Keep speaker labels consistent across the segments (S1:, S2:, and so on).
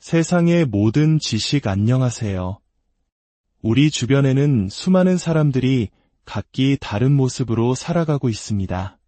S1: 세상의 모든 지식 안녕하세요. 우리 주변에는 수많은 사람들이 각기 다른 모습으로 살아가고 있습니다.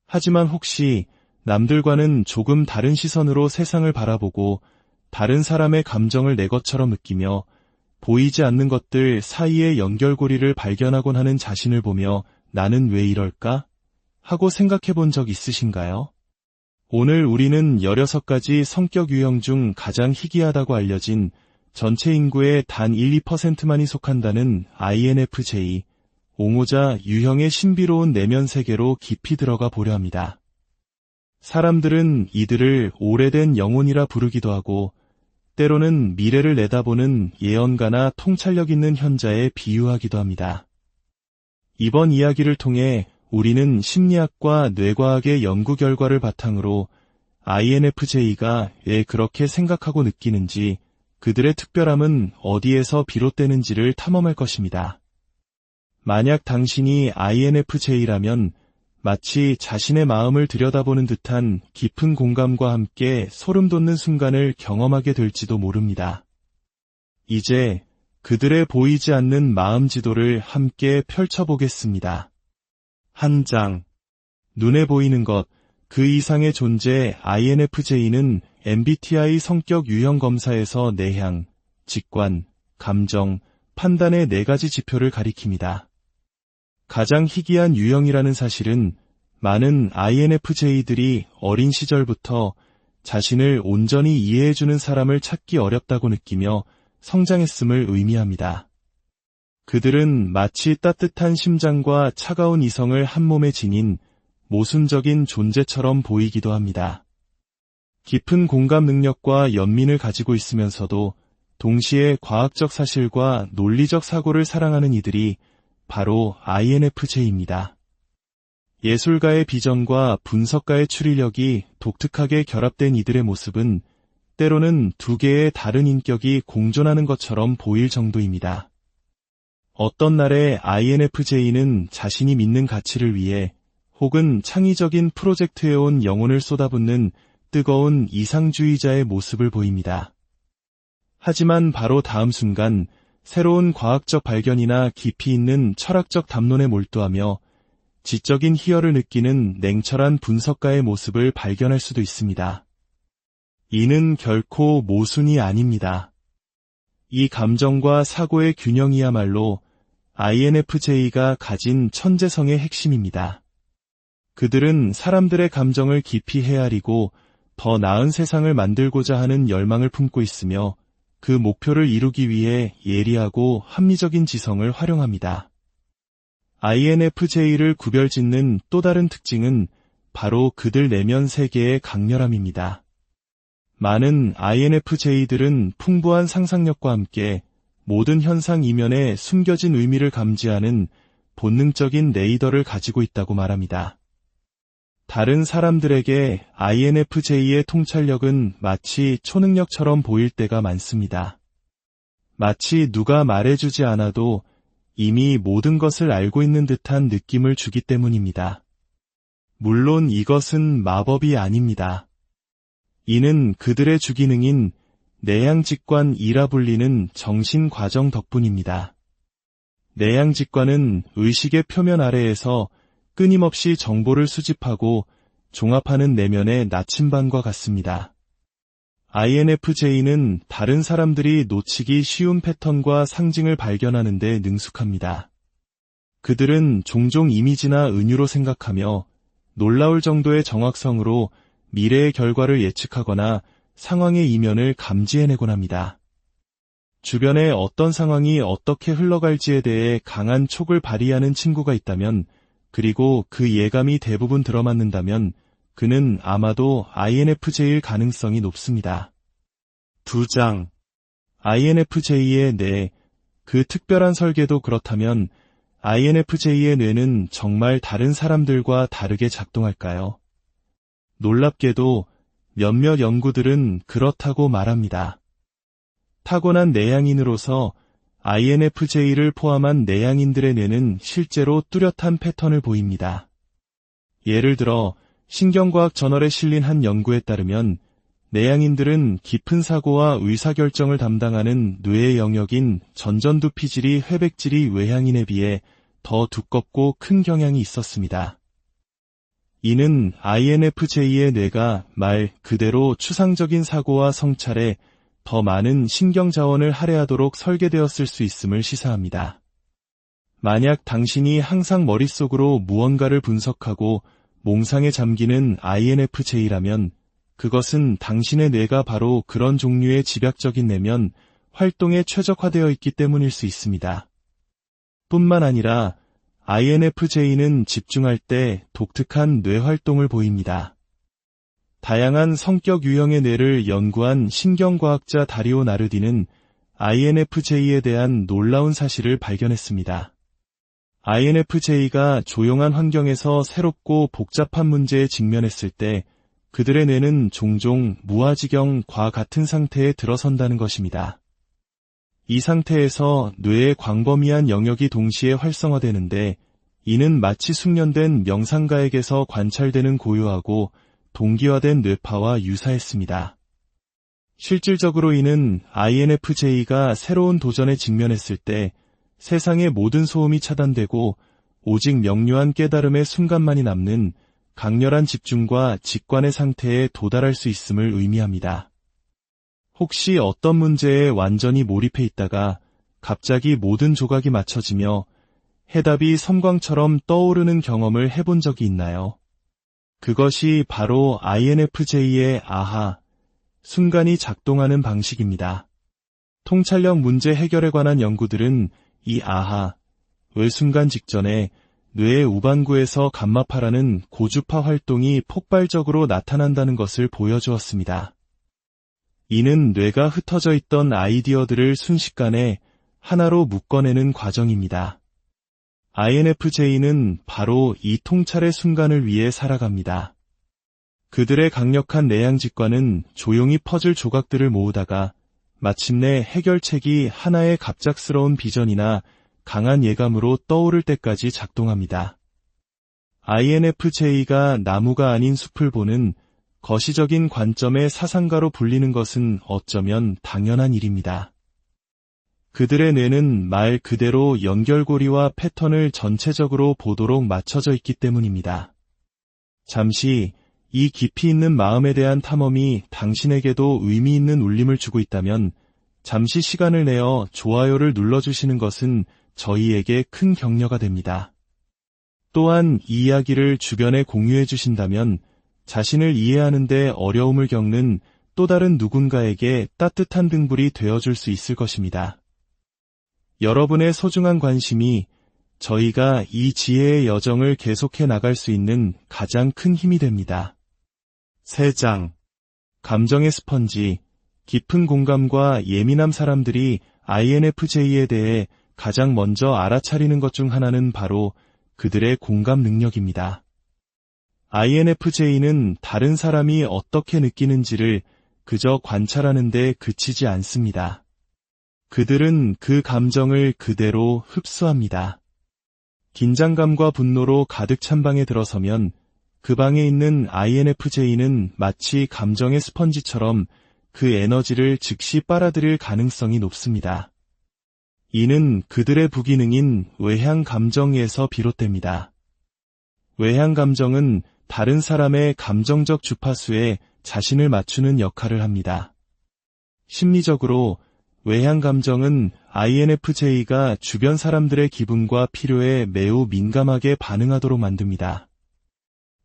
S1: 하지만 혹시 남들과는 조금 다른 시선으로 세상을 바라보고 다른 사람의 감정을 내 것처럼 느끼며 보이지 않는 것들 사이의 연결고리를 발견하곤 하는 자신을 보며 나는 왜 이럴까? 하고 생각해 본 적 있으신가요? 오늘 우리는 16가지 성격 유형 중 가장 희귀하다고 알려진 전체 인구의 단 1~2%만이 속한다는 INFJ, 옹호자 유형의 신비로운 내면 세계로 깊이 들어가 보려 합니다. 사람들은 이들을 오래된 영혼이라 부르기도 하고 때로는 미래를 내다보는 예언가나 통찰력 있는 현자에 비유하기도 합니다. 이번 이야기를 통해 우리는 심리학과 뇌과학의 연구 결과를 바탕으로 INFJ가 왜 그렇게 생각하고 느끼는지, 그들의 특별함은 어디에서 비롯되는지를 탐험할 것입니다. 만약 당신이 INFJ라면 마치 자신의 마음을 들여다보는 듯한 깊은 공감과 함께 소름 돋는 순간을 경험하게 될지도 모릅니다. 이제 그들의 보이지 않는 마음 지도를 함께 펼쳐보겠습니다. 한 장. 눈에 보이는 것, 그 이상의 존재. INFJ는 MBTI 성격 유형 검사에서 내향, 직관, 감정, 판단의 4가지 지표를 가리킵니다. 가장 희귀한 유형이라는 사실은 많은 INFJ들이 어린 시절부터 자신을 온전히 이해해주는 사람을 찾기 어렵다고 느끼며 성장했음을 의미합니다. 그들은 마치 따뜻한 심장과 차가운 이성을 한 몸에 지닌 모순적인 존재처럼 보이기도 합니다. 깊은 공감 능력과 연민을 가지고 있으면서도 동시에 과학적 사실과 논리적 사고를 사랑하는 이들이 바로 INFJ입니다. 예술가의 비전과 분석가의 추리력이 독특하게 결합된 이들의 모습은 때로는 2개의 다른 인격이 공존하는 것처럼 보일 정도입니다. 어떤 날에 INFJ는 자신이 믿는 가치를 위해 혹은 창의적인 프로젝트에 온 영혼을 쏟아붓는 뜨거운 이상주의자의 모습을 보입니다. 하지만 바로 다음 순간 새로운 과학적 발견이나 깊이 있는 철학적 담론에 몰두하며 지적인 희열을 느끼는 냉철한 분석가의 모습을 발견할 수도 있습니다. 이는 결코 모순이 아닙니다. 이 감정과 사고의 균형이야말로 INFJ가 가진 천재성의 핵심입니다. 그들은 사람들의 감정을 깊이 헤아리고 더 나은 세상을 만들고자 하는 열망을 품고 있으며 그 목표를 이루기 위해 예리하고 합리적인 지성을 활용합니다. INFJ를 구별짓는 또 다른 특징은 바로 그들 내면 세계의 강렬함입니다. 많은 INFJ들은 풍부한 상상력과 함께 모든 현상 이면에 숨겨진 의미를 감지하는 본능적인 레이더를 가지고 있다고 말합니다. 다른 사람들에게 INFJ의 통찰력은 마치 초능력처럼 보일 때가 많습니다. 마치 누가 말해주지 않아도 이미 모든 것을 알고 있는 듯한 느낌을 주기 때문입니다. 물론 이것은 마법이 아닙니다. 이는 그들의 주기능인 내향직관이라 불리는 정신과정 덕분입니다. 내향직관은 의식의 표면 아래에서 끊임없이 정보를 수집하고 종합하는 내면의 나침반과 같습니다. INFJ는 다른 사람들이 놓치기 쉬운 패턴과 상징을 발견하는 데 능숙합니다. 그들은 종종 이미지나 은유로 생각하며 놀라울 정도의 정확성으로 미래의 결과를 예측하거나 상황의 이면을 감지해내곤 합니다. 주변에 어떤 상황이 어떻게 흘러갈지에 대해 강한 촉을 발휘하는 친구가 있다면, 그리고 그 예감이 대부분 들어맞는다면 그는 아마도 INFJ일 가능성이 높습니다. 2장. INFJ의 뇌, 그 특별한 설계도 그렇다면 INFJ의 뇌는 정말 다른 사람들과 다르게 작동할까요? 놀랍게도 몇몇 연구들은 그렇다고 말합니다. 타고난 내향인으로서 INFJ를 포함한 내향인들의 뇌는 실제로 뚜렷한 패턴을 보입니다. 예를 들어 신경과학 저널에 실린 한 연구에 따르면 내향인들은 깊은 사고와 의사결정을 담당하는 뇌의 영역인 전전두피질이 회백질이 외향인에 비해 더 두껍고 큰 경향이 있었습니다. 이는 INFJ의 뇌가 말 그대로 추상적인 사고와 성찰에 더 많은 신경 자원을 할애하도록 설계되었을 수 있음을 시사합니다. 만약 당신이 항상 머릿속으로 무언가를 분석하고 몽상에 잠기는 INFJ라면 그것은 당신의 뇌가 바로 그런 종류의 집약적인 내면 활동에 최적화되어 있기 때문일 수 있습니다. 뿐만 아니라 INFJ는 집중할 때 독특한 뇌 활동을 보입니다. 다양한 성격 유형의 뇌를 연구한 신경과학자 다리오 나르디는 INFJ에 대한 놀라운 사실을 발견했습니다. INFJ가 조용한 환경에서 새롭고 복잡한 문제에 직면했을 때 그들의 뇌는 종종 무아지경과 같은 상태에 들어선다는 것입니다. 이 상태에서 뇌의 광범위한 영역이 동시에 활성화되는데 이는 마치 숙련된 명상가에게서 관찰되는 고요하고 동기화된 뇌파와 유사했습니다. 실질적으로 이는 INFJ가 새로운 도전에 직면했을 때 세상의 모든 소음이 차단되고 오직 명료한 깨달음의 순간만이 남는 강렬한 집중과 직관의 상태에 도달할 수 있음을 의미합니다. 혹시 어떤 문제에 완전히 몰입해 있다가 갑자기 모든 조각이 맞춰지며 해답이 섬광처럼 떠오르는 경험을 해본 적이 있나요? 그것이 바로 INFJ의 아하, 순간이 작동하는 방식입니다. 통찰력 문제 해결에 관한 연구들은 이 아하, 의 순간 직전에 뇌의 우반구에서 감마파라는 고주파 활동이 폭발적으로 나타난다는 것을 보여주었습니다. 이는 뇌가 흩어져 있던 아이디어들을 순식간에 하나로 묶어내는 과정입니다. INFJ는 바로 이 통찰의 순간을 위해 살아갑니다. 그들의 강력한 내향직관은 조용히 퍼즐 조각들을 모으다가 마침내 해결책이 하나의 갑작스러운 비전이나 강한 예감으로 떠오를 때까지 작동합니다. INFJ가 나무가 아닌 숲을 보는 거시적인 관점의 사상가로 불리는 것은 어쩌면 당연한 일입니다. 그들의 뇌는 말 그대로 연결고리와 패턴을 전체적으로 보도록 맞춰져 있기 때문입니다. 잠시 이 깊이 있는 마음에 대한 탐험이 당신에게도 의미 있는 울림을 주고 있다면 잠시 시간을 내어 좋아요를 눌러주시는 것은 저희에게 큰 격려가 됩니다. 또한 이 이야기를 주변에 공유해 주신다면 자신을 이해하는 데 어려움을 겪는 또 다른 누군가에게 따뜻한 등불이 되어줄 수 있을 것입니다. 여러분의 소중한 관심이 저희가 이 지혜의 여정을 계속해 나갈 수 있는 가장 큰 힘이 됩니다. 3장. 감정의 스펀지. 깊은 공감과 예민함. 사람들이 INFJ에 대해 가장 먼저 알아차리는 것 중 하나는 바로 그들의 공감 능력입니다. INFJ는 다른 사람이 어떻게 느끼는지를 그저 관찰하는 데 그치지 않습니다. 그들은 그 감정을 그대로 흡수합니다. 긴장감과 분노로 가득 찬 방에 들어서면 그 방에 있는 INFJ는 마치 감정의 스펀지처럼 그 에너지를 즉시 빨아들일 가능성이 높습니다. 이는 그들의 부기능인 외향 감정에서 비롯됩니다. 외향 감정은 다른 사람의 감정적 주파수에 자신을 맞추는 역할을 합니다. 심리적으로 외향 감정은 INFJ가 주변 사람들의 기분과 필요에 매우 민감하게 반응하도록 만듭니다.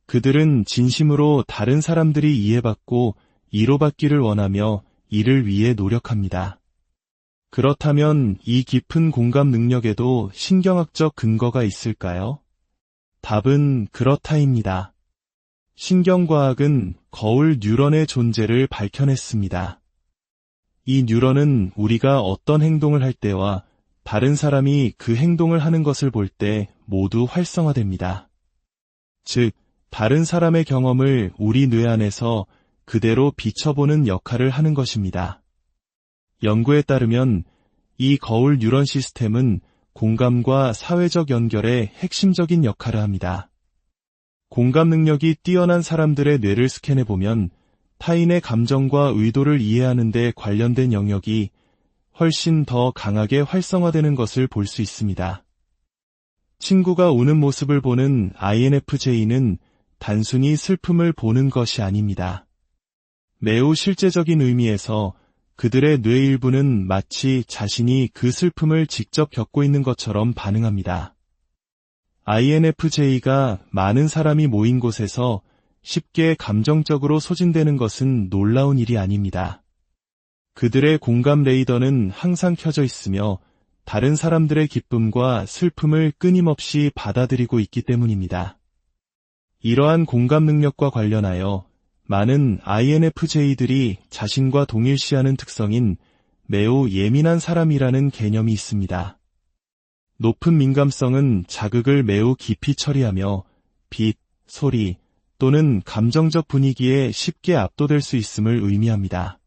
S1: 그들은 진심으로 다른 사람들이 이해받고 이로받기를 원하며 이를 위해 노력합니다. 그렇다면 이 깊은 공감 능력에도 신경학적 근거가 있을까요? 답은 그렇다입니다. 신경과학은 거울 뉴런의 존재를 밝혀냈습니다. 이 뉴런은 우리가 어떤 행동을 할 때와 다른 사람이 그 행동을 하는 것을 볼 때 모두 활성화됩니다. 즉, 다른 사람의 경험을 우리 뇌 안에서 그대로 비춰보는 역할을 하는 것입니다. 연구에 따르면 이 거울 뉴런 시스템은 공감과 사회적 연결에 핵심적인 역할을 합니다. 공감 능력이 뛰어난 사람들의 뇌를 스캔해보면 타인의 감정과 의도를 이해하는 데 관련된 영역이 훨씬 더 강하게 활성화되는 것을 볼 수 있습니다. 친구가 우는 모습을 보는 INFJ는 단순히 슬픔을 보는 것이 아닙니다. 매우 실제적인 의미에서 그들의 뇌 일부는 마치 자신이 그 슬픔을 직접 겪고 있는 것처럼 반응합니다. INFJ가 많은 사람이 모인 곳에서 쉽게 감정적으로 소진되는 것은 놀라운 일이 아닙니다. 그들의 공감 레이더는 항상 켜져 있으며 다른 사람들의 기쁨과 슬픔을 끊임없이 받아들이고 있기 때문입니다. 이러한 공감 능력과 관련하여 많은 INFJ들이 자신과 동일시하는 특성인 매우 예민한 사람이라는 개념이 있습니다. 높은 민감성은 자극을 매우 깊이 처리하며 빛, 소리 또는 감정적 분위기에 쉽게 압도될 수 있음을 의미합니다.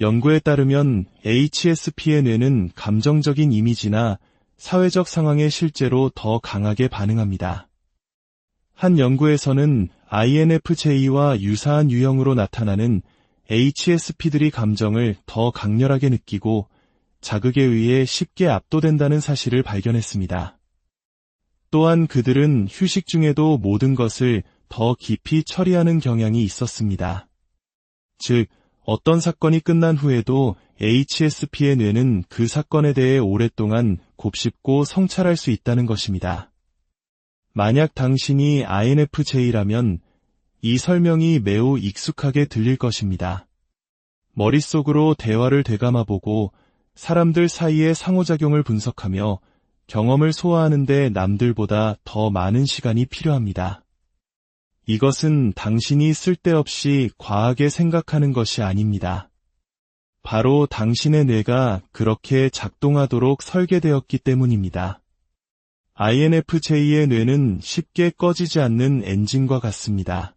S1: 연구에 따르면 HSP의 뇌는 감정적인 이미지나 사회적 상황에 실제로 더 강하게 반응합니다. 한 연구에서는 INFJ와 유사한 유형으로 나타나는 HSP들이 감정을 더 강렬하게 느끼고 자극에 의해 쉽게 압도된다는 사실을 발견했습니다. 또한 그들은 휴식 중에도 모든 것을 더 깊이 처리하는 경향이 있었습니다. 즉, 어떤 사건이 끝난 후에도 HSP의 뇌는 그 사건에 대해 오랫동안 곱씹고 성찰할 수 있다는 것입니다. 만약 당신이 INFJ라면 이 설명이 매우 익숙하게 들릴 것입니다. 머릿속으로 대화를 되감아보고 사람들 사이의 상호작용을 분석하며 경험을 소화하는 데 남들보다 더 많은 시간이 필요합니다. 이것은 당신이 쓸데없이 과하게 생각하는 것이 아닙니다. 바로 당신의 뇌가 그렇게 작동하도록 설계되었기 때문입니다. INFJ의 뇌는 쉽게 꺼지지 않는 엔진과 같습니다.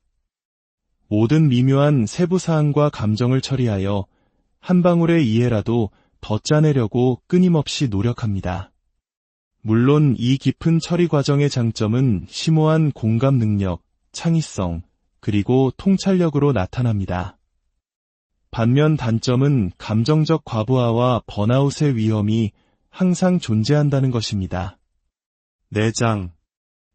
S1: 모든 미묘한 세부사항과 감정을 처리하여 한 방울의 이해라도 더 짜내려고 끊임없이 노력합니다. 물론 이 깊은 처리 과정의 장점은 심오한 공감 능력, 창의성, 그리고 통찰력으로 나타납니다. 반면 단점은 감정적 과부하와 번아웃의 위험이 항상 존재한다는 것입니다. 내장,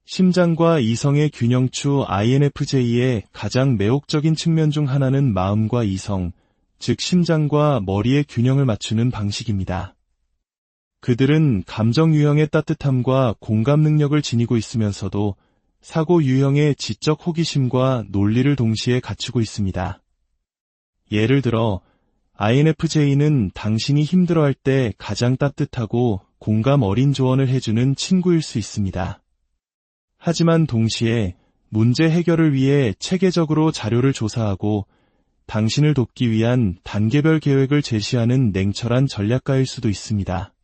S1: 심장과 이성의 균형추 INFJ의 가장 매혹적인 측면 중 하나는 마음과 이성, 즉 심장과 머리의 균형을 맞추는 방식입니다. 그들은 감정 유형의 따뜻함과 공감 능력을 지니고 있으면서도 사고 유형의 지적 호기심과 논리를 동시에 갖추고 있습니다. 예를 들어 INFJ는 당신이 힘들어할 때 가장 따뜻하고 공감 어린 조언을 해주는 친구일 수 있습니다. 하지만 동시에 문제 해결을 위해 체계적으로 자료를 조사하고 당신을 돕기 위한 단계별 계획을 제시하는 냉철한 전략가일 수도 있습니다.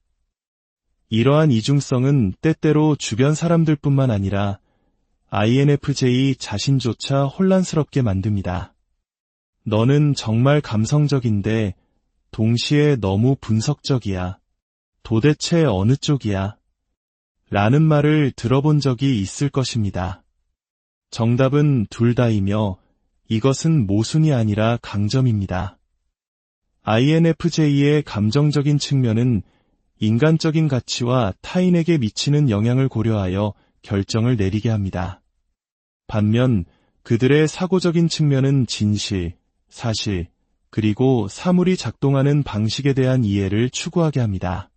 S1: 이러한 이중성은 때때로 주변 사람들뿐만 아니라 INFJ 자신조차 혼란스럽게 만듭니다. 너는 정말 감성적인데 동시에 너무 분석적이야. 도대체 어느 쪽이야? 라는 말을 들어본 적이 있을 것입니다. 정답은 둘 다이며 이것은 모순이 아니라 강점입니다. INFJ의 감정적인 측면은 인간적인 가치와 타인에게 미치는 영향을 고려하여 결정을 내리게 합니다. 반면 그들의 사고적인 측면은 진실, 사실, 그리고 사물이 작동하는 방식에 대한 이해를 추구하게 합니다.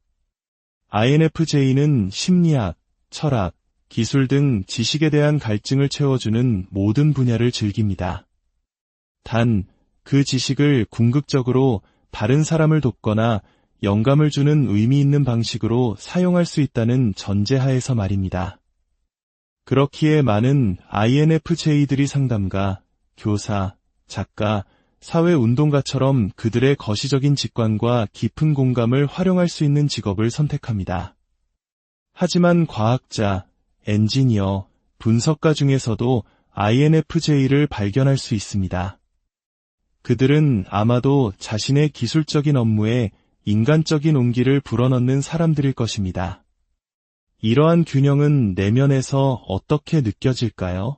S1: INFJ는 심리학, 철학, 기술 등 지식에 대한 갈증을 채워주는 모든 분야를 즐깁니다. 단, 그 지식을 궁극적으로 다른 사람을 돕거나 영감을 주는 의미 있는 방식으로 사용할 수 있다는 전제하에서 말입니다. 그렇기에 많은 INFJ들이 상담가, 교사, 작가, 사회운동가처럼 그들의 거시적인 직관과 깊은 공감을 활용할 수 있는 직업을 선택합니다. 하지만 과학자, 엔지니어, 분석가 중에서도 INFJ를 발견할 수 있습니다. 그들은 아마도 자신의 기술적인 업무에 인간적인 온기를 불어넣는 사람들일 것입니다. 이러한 균형은 내면에서 어떻게 느껴질까요?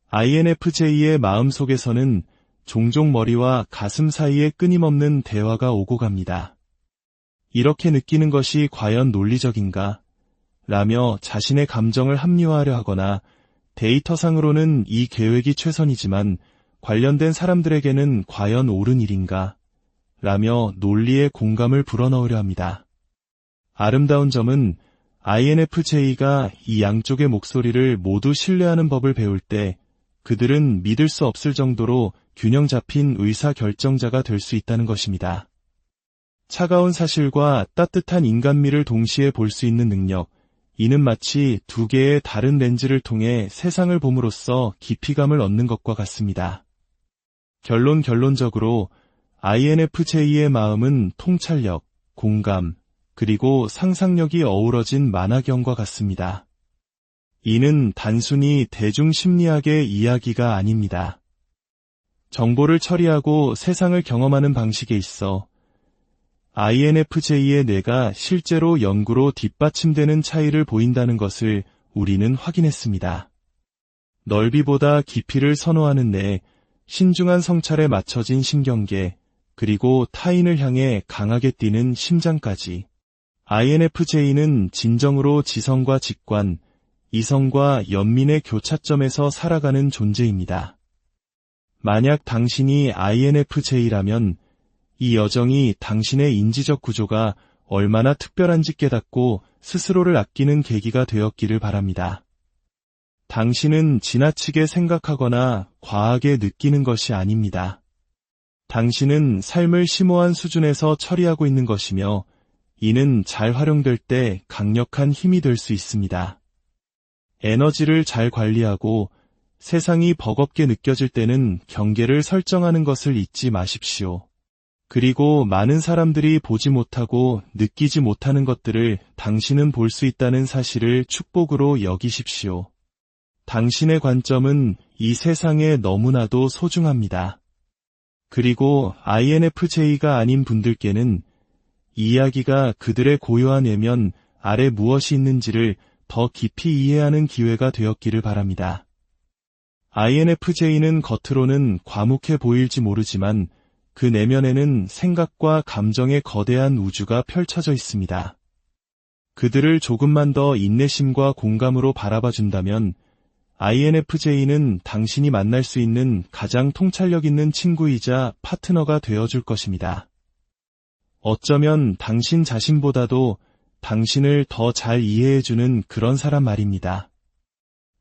S1: INFJ의 마음속에서는 종종 머리와 가슴 사이에 끊임없는 대화가 오고 갑니다. 이렇게 느끼는 것이 과연 논리적인가? 라며 자신의 감정을 합리화하려 하거나 데이터상으로는 이 계획이 최선이지만 관련된 사람들에게는 과연 옳은 일인가? 라며 논리의 공감을 불어넣으려 합니다. 아름다운 점은 INFJ가 이 양쪽의 목소리를 모두 신뢰하는 법을 배울 때 그들은 믿을 수 없을 정도로 균형 잡힌 의사결정자가 될 수 있다는 것입니다. 차가운 사실과 따뜻한 인간미를 동시에 볼 수 있는 능력, 이는 마치 두 개의 다른 렌즈를 통해 세상을 봄으로써 깊이감을 얻는 것과 같습니다. 결론적으로 INFJ의 마음은 통찰력, 공감, 그리고 상상력이 어우러진 만화경과 같습니다. 이는 단순히 대중심리학의 이야기가 아닙니다. 정보를 처리하고 세상을 경험하는 방식에 있어 INFJ의 뇌가 실제로 연구로 뒷받침되는 차이를 보인다는 것을 우리는 확인했습니다. 넓이보다 깊이를 선호하는 뇌, 신중한 성찰에 맞춰진 신경계, 그리고 타인을 향해 강하게 뛰는 심장까지. INFJ는 진정으로 지성과 직관, 이성과 연민의 교차점에서 살아가는 존재입니다. 만약 당신이 INFJ라면 이 여정이 당신의 인지적 구조가 얼마나 특별한지 깨닫고 스스로를 아끼는 계기가 되었기를 바랍니다. 당신은 지나치게 생각하거나 과하게 느끼는 것이 아닙니다. 당신은 삶을 심오한 수준에서 처리하고 있는 것이며 이는 잘 활용될 때 강력한 힘이 될 수 있습니다. 에너지를 잘 관리하고 세상이 버겁게 느껴질 때는 경계를 설정하는 것을 잊지 마십시오. 그리고 많은 사람들이 보지 못하고 느끼지 못하는 것들을 당신은 볼 수 있다는 사실을 축복으로 여기십시오. 당신의 관점은 이 세상에 너무나도 소중합니다. 그리고 INFJ가 아닌 분들께는 이야기가 그들의 고요한 외면 아래 무엇이 있는지를 더 깊이 이해하는 기회가 되었기를 바랍니다. INFJ는 겉으로는 과묵해 보일지 모르지만 그 내면에는 생각과 감정의 거대한 우주가 펼쳐져 있습니다. 그들을 조금만 더 인내심과 공감으로 바라봐 준다면 INFJ는 당신이 만날 수 있는 가장 통찰력 있는 친구이자 파트너가 되어줄 것입니다. 어쩌면 당신 자신보다도 당신을 더 잘 이해해주는 그런 사람 말입니다.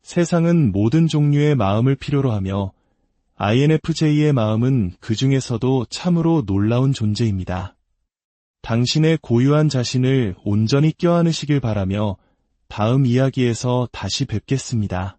S1: 세상은 모든 종류의 마음을 필요로 하며 INFJ의 마음은 그 중에서도 참으로 놀라운 존재입니다. 당신의 고유한 자신을 온전히 껴안으시길 바라며 다음 이야기에서 다시 뵙겠습니다.